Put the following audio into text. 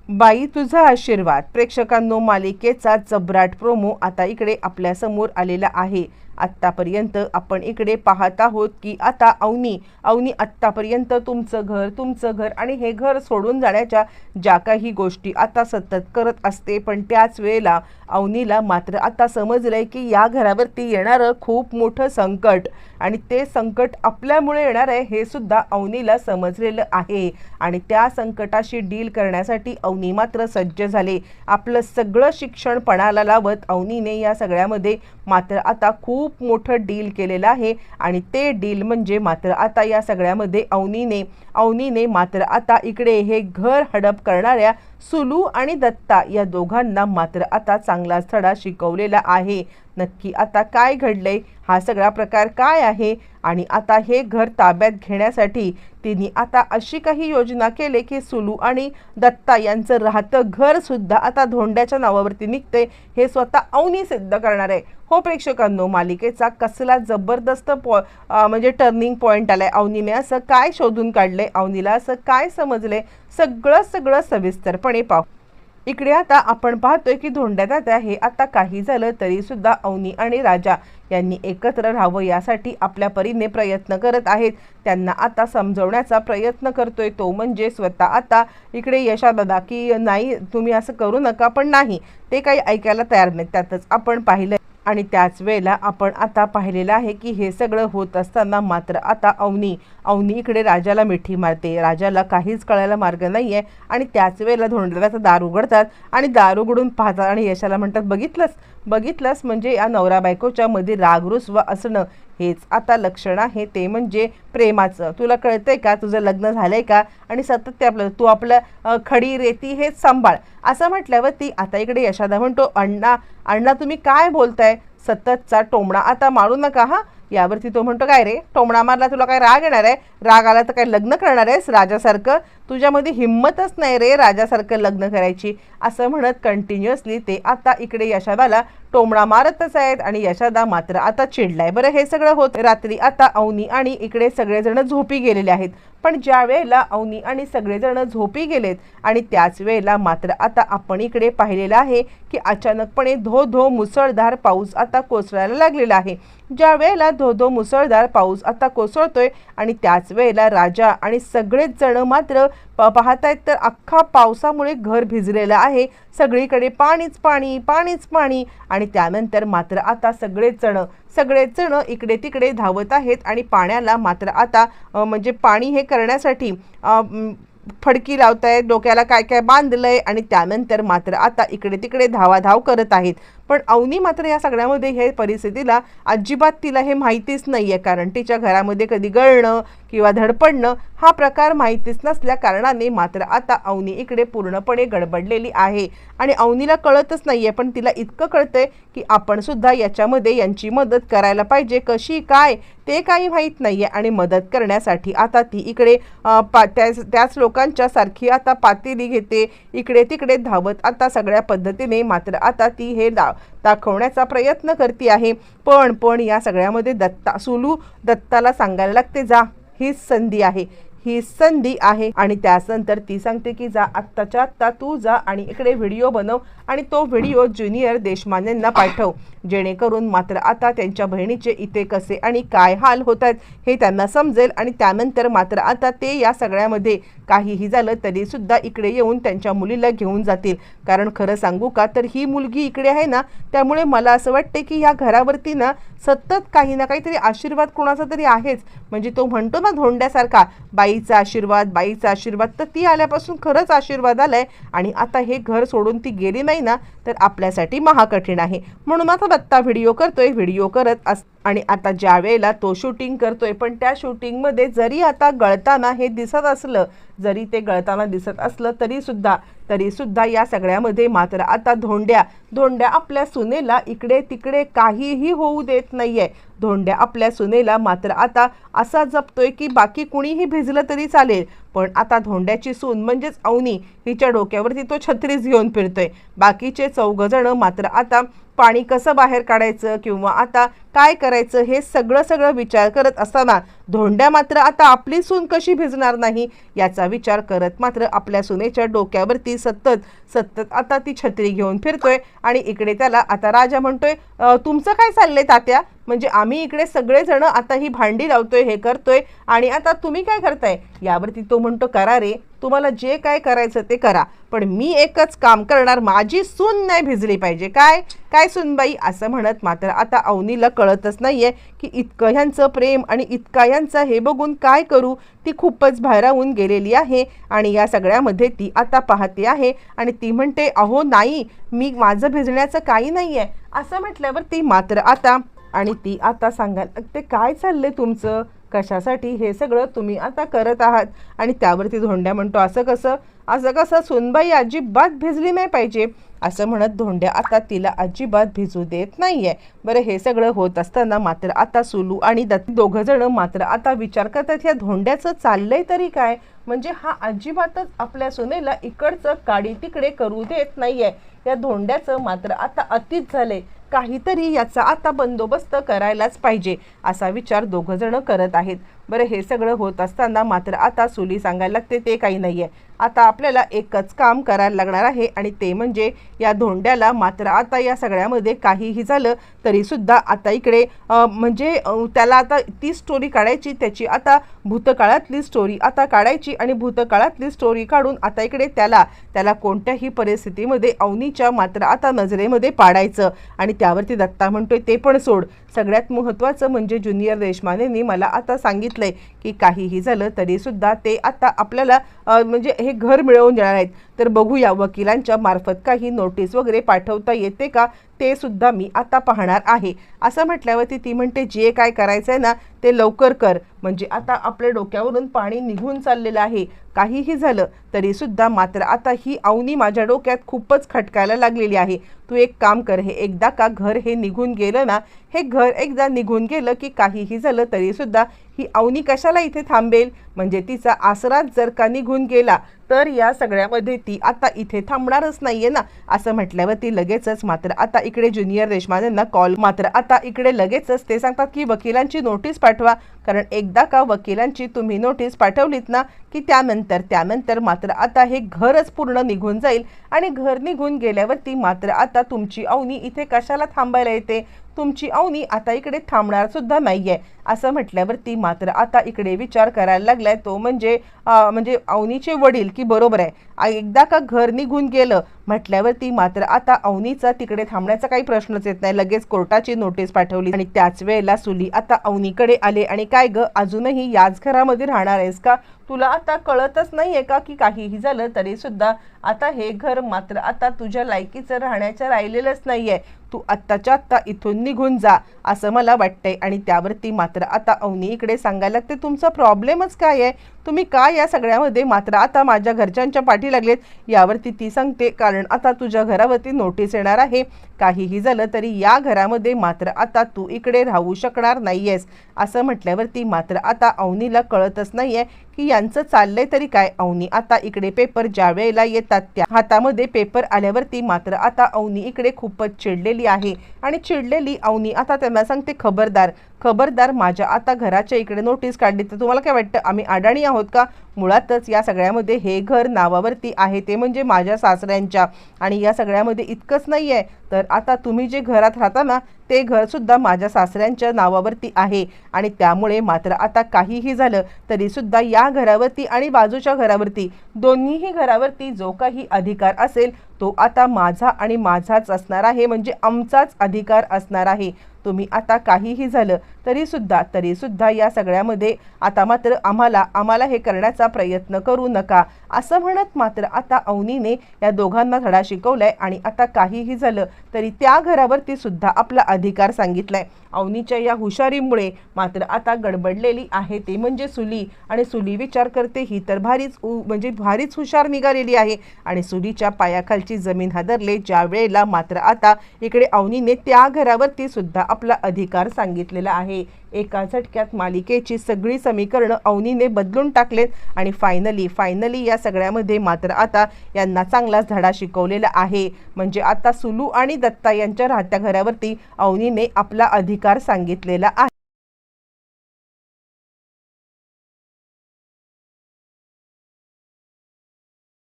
बाई तुझा आशीर्वाद प्रेक्षकांनो, मालिकेचा जबराट प्रोमो आता इकडे आपल्या समोर आलेला आहे। आत्तापर्यंत आपण इकडे पाहत आहोत की आता अवनी आत्तापर्यंत तुमचं घर आणि हे घर सोडून जाण्याच्या ज्या काही गोष्टी आता सतत करत असते, पण त्याच वेळेला अवनीला मात्र आता समजलंय की या घरावरती येणारं खूप मोठं संकट आणि ते संकट आपल्यामुळे येणार आहे हे सुद्धा अवनीला समजलेलं आहे। आणि त्या संकटाशी डील करण्यासाठी अवनी मात्र सज्ज झाले। आपलं सगळं शिक्षण पणाला लावत अवनीने या सगळ्यामध्ये मात्र आता खूप मोठं डील केलेलं आहे। आणि ते डील म्हणजे मात्र आता या सगळ्यामध्ये अवनीने मात्र आता इकडे हे घर हडप करणाऱ्या सुलू आणि दत्ता या दोघांना मात्र आता चांगलाच धडा शिकवलेला आहे। नक्की आता काय घडलंय, हा सगळा प्रकार काय आहे आणि आता हे घर ताब्यात घेण्यासाठी तिने आता अशी काही योजना केली की सुलू आणि दत्ता यांचं राहतं घर सुद्धा आता धोंड्याच्या नावावरती निघते हे स्वतः अवनी सिद्ध करणार आहे। हो प्रेक्षकांनो, मालिकेचा कसला जबरदस्त म्हणजे टर्निंग पॉइंट आलाय। अवनीने असं काय शोधून काढलंय, अवनीला असं काय समजलंय, सगळं सविस्तरपणे पाहू। इकडे आता आपण पाहतोय की धोंड्या तात्या हे आता काही झालं तरी सुद्धा अवनी आणि राजा यांनी एकत्र राहावं यासाठी आपल्या परीने प्रयत्न करत आहेत। त्यांना आता समजवण्याचा प्रयत्न करतोय तो म्हणजे स्वतः आता इकडे यशादादा की नाही तुम्ही असं करू नका, पण नाही ते काही ऐकायला तयार नाहीत। त्यातच आपण पाहिलं आणि त्याच वेळेला आपण आता पाहिलेलं आहे की हे सगळं होत असताना मात्र आता अवनी इकडे राजाला मिठी मारते। राजाला काहीच कळायला मार्ग नाहीये आणि त्याच वेळेला धोंड्याचा दार उघडतात आणि दार उघडून पाहतात आणि यशाला म्हणतात बघितलंस म्हणजे या नवरा बायकोच्या मध्ये राग रुसवा असणं हेच आता लक्षण आहे, ते म्हणजे प्रेमाचं। तुला कळतंय का, तुझं लग्न झालंय का आणि सतत ते तू आपलं खडी रेती हेच सांभाळ असं म्हटल्यावरती आता इकडे यशादा म्हणतो अण्णा तुम्ही काय बोलताय, सततचा टोमणा आता मारू नका हा। यावरती तो म्हणतो काय रे, टोमणा मारला तुला काय राग येणार आहे, राग आला तर काय लग्न करणार आहेस राजासारखं, तुझ्यामध्ये हिम्मतच नाही रे राजासारखं लग्न करायची असं म्हणत कंटिन्युअसली ते आता इकडे यशादाला टोमणा मारतच आहेत। आणि यशादा मात्र आता चिडलाय। बरं हे सगळं होत रात्री आता अवनी आणि इकडे सगळेजण झोपी गेलेले आहेत, पण ज्या वेळेला अवनी आणि सगळेजण झोपी गेलेत आणि त्याच वेळेला मात्र आता आपण इकडे पाहिलेलं आहे की अचानकपणे धो मुसळधार पाऊस आता कोसळायला लागलेला आहे। ज्या वेळेला धो मुसळधार पाऊस आता कोसळतोय आणि त्याच वेळेला राजा आणि सगळेच जण मात्र पाहतायत तर अख्खा पावसामुळे घर भिजलेलं आहे, सगळीकडे पाणीच पाणी आणि त्यानंतर मात्र आता सगळेच जण इकडे तिकडे धावत आहेत आणि पाण्याला मात्र आता म्हणजे पाणी हे करण्यासाठी फडकी लावतायत, डोक्याला काय काय बांधलंय आणि त्यानंतर मात्र आता इकडे तिकडे धावाधाव करत आहेत। पण अवनी मात्र या सगळ्यामध्ये हे परिस्थितीला अजिबात तिला हे माहितीच नाहीये, कारण तिच्या घरामध्ये कधी गळणं किंवा धडपडणं हा प्रकार माहितीच नसल्या कारणाने मात्र आता अवनी इकडे पूर्णपणे गडबडलेली आहे आणि अवनीला कळतच नाहीये, पण तिला इतकं कळतंय की आपण सुद्धा याच्यामध्ये यांची मदत करायला पाहिजे, कशी काय ते काही माहीत नाहीये। आणि मदत करण्यासाठी आता ती इकडे त्याच लोकांच्या सारखी आता पातेली घेते, इकडे तिकडे धावत आता सगळ्या पद्धतीने मात्र आता ती हे दाखवण्याचा प्रयत्न करते आहे। पण या सगळ्यामध्ये सुलू दत्ताला सांगायला लागते जा ही संधी आहे आणि त्यानंतर ती सांगते की जा आत्ताच्या आत्ता तू जा आणि इकडे व्हिडिओ बनव आणि तो व्हिडिओ ज्युनियर देशमान्यांना पाठव, जेणेकरून मात्र आता त्यांच्या बहिणीचे इथे कसे आणि काय हाल होत आहेत हे त्यांना समजेल। आणि त्यानंतर मात्र आता ते या सगळ्यामध्ये काहीही झालं तरी सुद्धा इकडे येऊन त्यांच्या मुलीला घेऊन जातील, कारण खरं सांगू का तर ही मुलगी इकडे आहे ना, त्यामुळे मला असं वाटते की या घरावरती ना सतत काही ना काहीतरी आशीर्वाद कोणाचा तरी आहेच। म्हणजे तो म्हणतो ना धोंड्यासारखा बाईचा आशीर्वाद, तर ती आल्यापासून खरंच आशीर्वाद आलाय आणि आता हे घर सोडून ती गेली नाही ना तर आपल्यासाठी महाकठीण आहे। म्हणून आता दत्ता व्हिडिओ करत आणि आता ज्या वेळेला तो शूटिंग करतोय, पण त्या शूटिंगमध्ये जरी आता गळताना हे दिसत असलं तरी सुद्धा या सगळ्यामध्ये मात्र आता धोंड्या आपल्या सुनेला इकडे तिकडे काहीही होऊ देत नाहीये। धोंड्या आपल्या सुनेला मात्र आता असा जपतोय की बाकी कुणीही भिजलं तरी चालेल, पण आता धोंड्याची सून म्हणजेच अवनी हिच्या डोक्यावरती तो छत्रीच घेऊन फिरतोय. बाकीचे 4 जण मात्र आता पाणी कसं बाहेर काढायचं किंवा आता काय करायचं हे सगळं विचार करत असताना धोंड्या मात्र आता आपली सून कशी भिजणार नाही याचा विचार करत मात्र आपल्या सुनेच्या डोक्यावरती सतत आता ती छत्री घेऊन फिरतोय. आणि इकडे त्याला आता राजा म्हणतोय, तुमचं काय चाललंय तात्या, म्हणजे आम्ही इकडे सगळेजण आता ही भांडी लावतोय, हे करतोय, आणि आता तुम्ही काय करताय. यावरती तो म्हणतो, करा रे, तुम्हाला जे काय करायचं ते करा, पण मी एकच काम करणार, माझी सून नाही भिजली पाहिजे. काय सूनबाई, असं म्हणत मात्र आता अवनीला कळतच नाहीये की इतकं ह्यांचं प्रेम आणि इतका ह्यांचा हे बघून काय करू. ती खूपच भारावून गेलेली आहे आणि या सगळ्यामध्ये ती आता पाहते आहे आणि ती म्हणते, अहो नाही, माझं भिजण्याचं काही नाहीये. असं म्हटल्यावर ती मात्र आता आणि ती आता सांगायला लागते, काय चाललंय तुमचं, कशासाठी हे सगळं तुम्ही आता करत आहात. आणि त्यावरती धोंड्या म्हणतो, असं कसं सुनबाई अजिबात भिजली नाही पाहिजे. असं म्हणत धोंड्या आता तिला अजिबात भिजू देत नाहीये. बरं, हे सगळं होत असताना मात्र आता सुलू आणि दोघं जण मात्र आता विचार करतात, ह्या धोंड्याचं चाललंय तरी काय, म्हणजे हा अजिबातच आपल्या सुनेला इकडचं काडी तिकडे करू देत नाहीये. या धोंड्याचं मात्र आता अतीच झालंय, काहीतरी याचा आता बंदोबस्त करायलाच पाहिजे असा विचार दोघं जण करत आहेत. बरं, हे सगळं होत असताना मात्र आता सुली सांगायला लागते, ते काही नाहीये, आता आपल्याला एकच काम करायला लागणार आहे आणि ते म्हणजे या धोंड्याला मात्र आता या सगळ्यामध्ये काहीही झालं तरी सुद्धा आता इकडे म्हणजे त्याला आता ती स्टोरी काढायची, त्याची आता भूतकाळातली स्टोरी आता काढायची आणि भूतकाळातली स्टोरी काढून आता इकडे त्याला कोणत्याही परिस्थितीमध्ये अवनीच्या मात्र आता नजरेमध्ये पाडायचं. आणि त्यावरती दत्ता म्हणतोय, ते पण सोड, सगळ्यात महत्त्वाचं म्हणजे ज्युनियर देशमानेंनी मला आता सांगितलंय की काहीही झालं तरी सुद्धा ते आता आपल्याला म्हणजे हे घर मिळवून देणार आहेत. तर बघूया वकिलांच्या मार्फत काही नोटीस वगैरे पाठवता येते का, ते सुद्धा मी आता पाहणार आहे. असं म्हटल्यावरती ती म्हणते, जे काय करायचं आहे ना ते लवकर कर, म्हणजे आता आपल्या डोक्यावरून पाणी निघून चाललेलं आहे. काहीही झालं तरी सुद्धा मात्र आता ही अवनी माझ्या डोक्यात खूपच खटकायला लागलेली आहे. तू एक काम कर, हे एकदा का घर हे निघून गेलं ना, हे घर एकदा निघून गेलं की काहीही झालं तरी सुद्धा ही अवनी कशाला इथे थांबेल, म्हणजे तिचा आसराच जर का निघून गेला तर या सगळ्यामध्ये ती आता इथे थांबणारच नाहीये ना. असं म्हटल्यावर ती लगेचच मात्र आता इकडे ज्युनियर देशमानेंना कॉल मात्र आता इकडे लगेचच ते सांगतात की वकिलांची नोटीस पाठवा, कारण एकदा का वकिलांची तुम्ही नोटीस पाठवलीत ना की त्यानंतर मात्र आता हे घरच पूर्ण निघून जाईल आणि घर निघून गेल्यावरती मात्र आता तुमची अवनी इथे कशाला थांबायला येते, तुमची अवनी आता इकडे थांबणार सुद्धा नाहीये. असं म्हटल्यावरती मात्र आता इकडे विचार करायला लागलाय तो म्हणजे अवनीचे वडील की बरोबर आहे, एकदा का घर निघून गेलं म्हटल्यावरती मात्र आता अवनीचा तिकडे थांबण्याचा काही प्रश्नच येत नाही. लगेच कोर्टाची नोटीस पाठवली आणि त्याच वेळेला सुली आता अवनीकडे आले आणि काय ग, अजूनही याच घरामध्ये राहणार आहेस का, तुला आता कळतच नाहीये का की काहीही झालं तरी सुद्धा आता हे घर मात्र आता तुझ्या लायकीचं राहण्याचं राहिलेलंच नाहीये, तू आत्ताच्या आत्ता इथून निघून जा असं मला वाटतंय. आणि त्यावरती मात्र आता अवनी इकडे सांगायला लागते, तुमचा प्रॉब्लेमच काय आहे, तुम्ही काय या सगळ्यामध्ये मात्र आता माझ्या घरच्यांच्या पाठी लागलेत. यावरती ती सांगते, कारण आता तुझ्या घरावरती नोटीस येणार आहे, काहीही झालं तरी या घरामध्ये मात्र आता तू इकडे राहू शकणार नाहीयेस. असं म्हटल्यावरती मात्र आता अवनीला कळतच नाहीये की यांचं चाललंय तरी काय. अवनी आता इकडे पेपर ज्या वेळेला येतात त्या हातामध्ये पेपर आल्यावरती मात्र आता अवनी इकडे खूपच चिडलेली आहे आणि चिडलेली अवनी आता त्यांना सांगते, खबरदार माझ्या आता घराच्या इकडे नोटीस काढली तर तुम्हाला काय वाटतं आम्ही अडाणी आहोत का. मुळातच या सगळ्यामध्ये हे घर नावावरती आहे ते म्हणजे माझ्या सासऱ्यांच्या, आणि या सगळ्यामध्ये इतकंच नाही आहे तर आता तुम्ही जे घरात राहता ना ते घर सुद्धा माझ्या सासऱ्यांच्या नावावरती आहे. आणि त्यामुळे मात्र आता काहीही झालं तरी सुद्धा या घरावरती आणि बाजूच्या घरावरती दोन्हीही घरावरती जो काही अधिकार असेल तो आता माझा आणि माझाच असणार आहे, म्हणजे आमचाच अधिकार असणार आहे. तुम्ही आता काहीही झालं तरी सुद्धा या सगळ्यामध्ये आता मात्र आम्हाला हे करण्याचा प्रयत्न करू नका असं म्हणत मात्र आता अवनीने या दोघांना धडा शिकवलाय आणि आता काहीही झालं तरी त्या घरावरती सुद्धा आपला अधिकार सांगितलाय. अवनीच्या या हुशारीमुळे मात्र आता गडबडलेली आहे ते म्हणजे सुली, आणि सुली विचार करते ही तर भारीच हुशार निघालेली आहे आणि सुलीच्या पायाखालची घराची जमीन हादरले ज्या वेळेला, मात्र आता इकडे अवनीने त्या घरावरती सुद्धा आपला अधिकार सांगितलेला आहे। एका झटक्यात मालिकेची सगळी समीकरणं अवनीने बदलून टाकलेत आणि फायनली या सगळ्यामध्ये मात्र आता यांना चांगलाच धडा शिकवलेला आहे। म्हणजे आता सुलू आणि दत्ता यांच्या राहत्या घरावरती अवनीने आपला अधिकार सांगितलेला आहे।